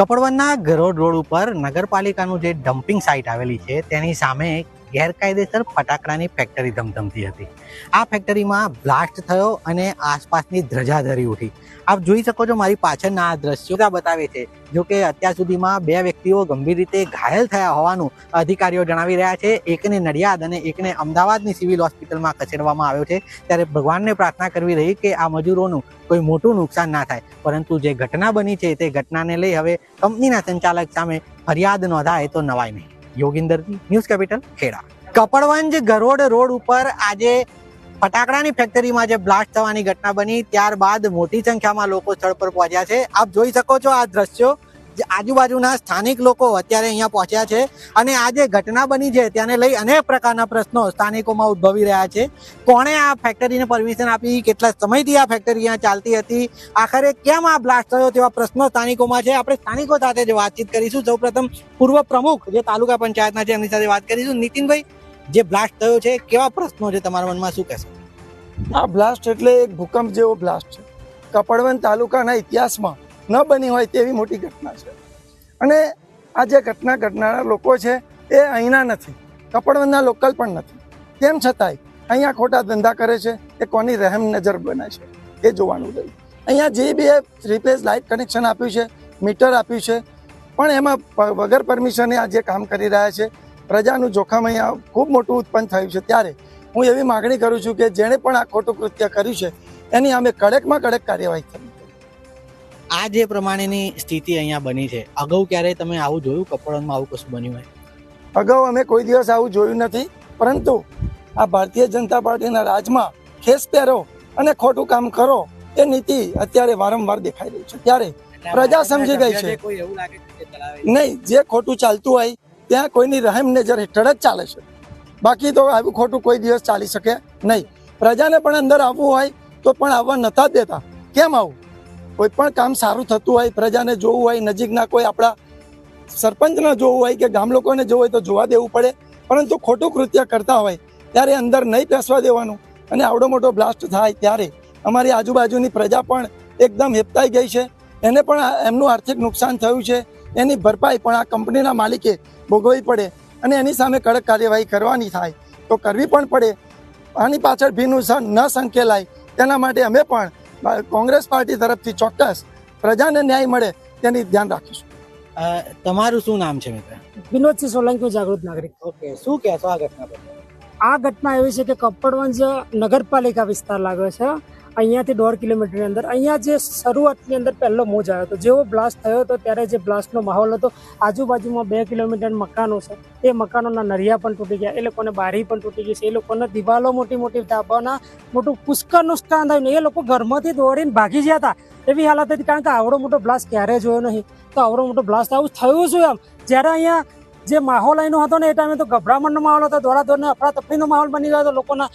કપડવનના ગરોડ road ઉપર નગરપાલિકાનું જે dumping site આવેલી છે તેની સામે ગેરકાયદેસર ફટાકડાની ફેક્ટરી ધમધમતી હતી. આ ફેક્ટરીમાં બ્લાસ્ટ થયો અને આસપાસની ધ્રજાધરી ઉઠી. આપ જોઈ શકો છો મારી પાછળના આ દ્રશ્યો બતાવે છે. જો કે અત્યાર સુધીમાં 2 વ્યક્તિઓ ગંભીર રીતે ઘાયલ થયા હોવાનું અધિકારીઓ જણાવી રહ્યા છે. એકને નડિયાદ અને એકને અમદાવાદની સિવિલ હોસ્પિટલમાં ખસેડવામાં આવ્યો છે. ત્યારે ભગવાનને પ્રાર્થના કરવી રહી કે આ મજૂરોનું કોઈ મોટું નુકસાન ના થાય. પરંતુ જે ઘટના બની છે તે ઘટનાને લઈ હવે કંપનીના સંચાલક સામે ફરિયાદ નોંધાય તો નવાય નહીં. Yoginderji, news capital, Kheda. Kapadvanj Garod road ઉપર આજે ફટાકડાની ફેક્ટરીમાં જે બ્લાસ્ટ થવાની ઘટના બની ત્યારબાદ મોટી સંખ્યામાં લોકો સ્થળ પર પહોંચ્યા છે. આપ જોઈ શકો છો આ દ્રશ્યો. આજુબાજુના સ્થાનિક લોકો અત્યારે અહીંયા પહોંચ્યા છે અને આ જે ઘટના બની છે તેને લઈ અનેક પ્રકારના પ્રશ્નો સ્થાનિકોમાં ઉદ્ભવી રહ્યા છે. કોણે આ ફેક્ટરીને પરમિશન આપી, કેટલા સમયથી આ ફેક્ટરી અહીંયા ચાલતી હતી, આખરે કેમ આ બ્લાસ્ટ થયો, તેવા પ્રશ્નો સ્થાનિકોમાં છે. આપણે સ્થાનિકો સાથે જે વાતચીત કરીશું. સૌપ્રથમ પૂર્વ પ્રમુખ જે તાલુકા પંચાયતના છે એમની સાથે વાત કરીશું. નીતિનભાઈ, જે બ્લાસ્ટ થયો છે કેવા પ્રશ્નો છે તમારા મનમાં, શું કહેશો? આ બ્લાસ્ટ એટલે એક ભૂકંપ જેવો બ્લાસ્ટ છે. કપડવંજ તાલુકાના ઇતિહાસમાં ન બની હોય તેવી મોટી ઘટના છે. અને આ જે ઘટના ઘટનારા લોકો છે એ અહીંના નથી, કપડવંજના લોકલ પણ નથી. તેમ છતાંય અહીંયા ખોટા ધંધા કરે છે એ કોની રહેમ નજર બને છે એ જોવાનું રહ્યું. અહીંયા જે બી 3 ફેઝ લાઇટ કનેક્શન આપ્યું છે, મીટર આપ્યું છે, પણ એમાં વગર પરમિશને આ જે કામ કરી રહ્યા છે, પ્રજાનું જોખમ અહીંયા ખૂબ મોટું ઉત્પન્ન થયું છે. ત્યારે હું એવી માગણી કરું છું કે જેણે પણ આ ખોટું કૃત્ય કર્યું છે એની અમે કડકમાં કડક કાર્યવાહી કરવી. આ જે પ્રમાણેની સ્થિતિ અહીંયા બની છે, અગાઉ ક્યારેય તમે આવું જોયું કપડવંજમાં આવું કશું બન્યું હોય? અગાઉ અમે કોઈ દિવસ આવું જોયું નથી, પરંતુ આ ભારતીય જનતા પાર્ટીના રાજમાં ખેસ પહેરો અને ખોટું કામ કરો એ નીતિ અત્યારે વારંવાર દેખાઈ રહી છે. ત્યારે પ્રજા સમજી ગઈ છે નહીં, જે ખોટું ચાલતું હોય ત્યાં કોઈની રહેમ નજર હેઠળ જ ચાલે છે. બાકી તો આવું ખોટું કોઈ દિવસ ચાલી શકે નહીં. પ્રજાને પણ અંદર આવવું હોય તો પણ આવવા નતા જ દેતા. કેમ આવું? કોઈ પણ કામ સારું થતું હોય, પ્રજાને જોવું હોય, નજીકના કોઈ આપણા સરપંચને જોવું હોય કે ગામ લોકોને જોવું હોય તો જોવા દેવું પડે. પરંતુ ખોટું કૃત્ય કરતા હોય ત્યારે અંદર નહીં બેસવા દેવાનું. અને આવડો મોટો બ્લાસ્ટ થાય ત્યારે અમારી આજુબાજુની પ્રજા પણ એકદમ હેપતાઈ ગઈ છે. એને પણ એમનું આર્થિક નુકસાન થયું છે. એની ભરપાઈ પણ આ કંપનીના માલિકે ભોગવવી પડે અને એની સામે કડક કાર્યવાહી કરવાની થાય તો કરવી પણ પડે. આની પાછળ ભીનું ન સંકેલાય તેના માટે અમે પણ કોંગ્રેસ પાર્ટી તરફથી ચોક્કસ પ્રજાને ન્યાય મળે તેની ધ્યાન રાખીશું. તમારું શું નામ છે મિત્ર? વિનોદસિંહ સોલંકી, જાગૃત નાગરિક. ઓકે, શું કહેશો આ ઘટના પર? આ ઘટના એવી છે કે કપડવંજ નગરપાલિકા વિસ્તાર લાગે છે. અહીંયાથી 1.5 કિલોમીટરની અંદર અહીંયા જે શરૂઆતની અંદર પહેલો મોજ આવ્યો હતો. જેવો બ્લાસ્ટ થયો હતો ત્યારે જે બ્લાસ્ટનો માહોલ હતો, આજુબાજુમાં 2 કિલોમીટર મકાનો છે, એ મકાનોના નરિયા પણ તૂટી ગયા, એ લોકોને બારી પણ તૂટી ગઈ છે, એ લોકોને દિવાલો મોટી મોટી તાબાના મોટું પુષ્કળ નુકસાન થયું. એ લોકો ઘરમાંથી દોડીને ભાગી ગયા હતા એવી હાલત હતી. કારણ કે આવડો મોટો બ્લાસ્ટ ક્યારેય જોયો નહીં. તો આવડો મોટો બ્લાસ્ટ આવું થયું શું એમ? જ્યારે અહીંયા જે માહોલ અહીંનો હતો ને એ ટાઈમે તો ગભરામણનો માહોલ હતો, દોડાદોડને અફરાતફરીનો માહોલ બની ગયો હતો. લોકોના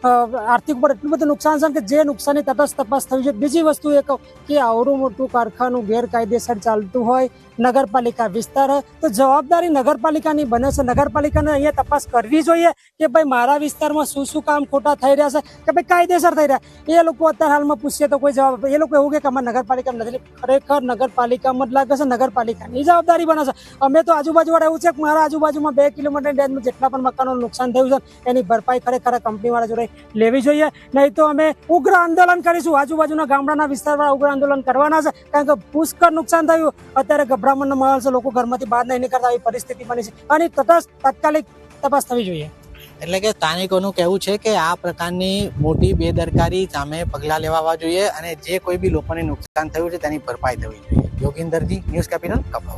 આર્થિક ઉપર એટલું બધું નુકસાન છે કે જે નુકસાનની તટસ્થ તપાસ થવી છે. બીજી વસ્તુ એ કહું કે આવડું મોટું કારખાનું ગેરકાયદેસર ચાલતું હોય, નગરપાલિકા વિસ્તાર હોય, તો જવાબદારી નગરપાલિકાની બને છે. નગરપાલિકાને અહીંયા તપાસ કરવી જોઈએ કે ભાઈ મારા વિસ્તારમાં શું શું કામ ખોટા થઈ રહ્યા છે કે ભાઈ કાયદેસર થઈ રહ્યા. એ લોકો અત્યારે હાલમાં પૂછીએ તો કોઈ જવાબ, એ લોકો એવું કે અમારે નગરપાલિકામાં નથી. ખરેખર નગરપાલિકામાં જ લાગે છે, નગરપાલિકાની જવાબદારી બને છે. અમે તો આજુબાજુવાળા એવું છે કે મારા આજુબાજુમાં 2 કિલોમીટર રેન્જમાં જેટલા પણ મકાનોનું નુકસાન થયું છે એની ભરપાઈ ખરેખર કંપનીવાળા જોડે લેવી જોઈએ. નહીં તો અમે ઉગ્ર આંદોલન કરીશું. આજુબાજુના ગામડાના વિસ્તારવાળા ઉગ્ર આંદોલન કરવાના છે. કારણ કે પુષ્કળ નુકસાન થયું. અત્યારે ગભરામણનો માહોલ છે, લોકો ઘરમાંથી બહાર નહીં નીકળતા એવી પરિસ્થિતિ બની છે અને તાત્કાલિક તપાસ થવી જોઈએ. એટલે કે સ્થાનિકોનું કહેવું છે કે આ પ્રકારની મોટી બેદરકારી સામે પગલાં લેવા જોઈએ અને જે કોઈ બી લોકોને નુકસાન થયું છે તેની ભરપાઈ થવી જોઈએ. યોગિંદરજી, ન્યૂઝ કેપિટલ, કપડવંજ.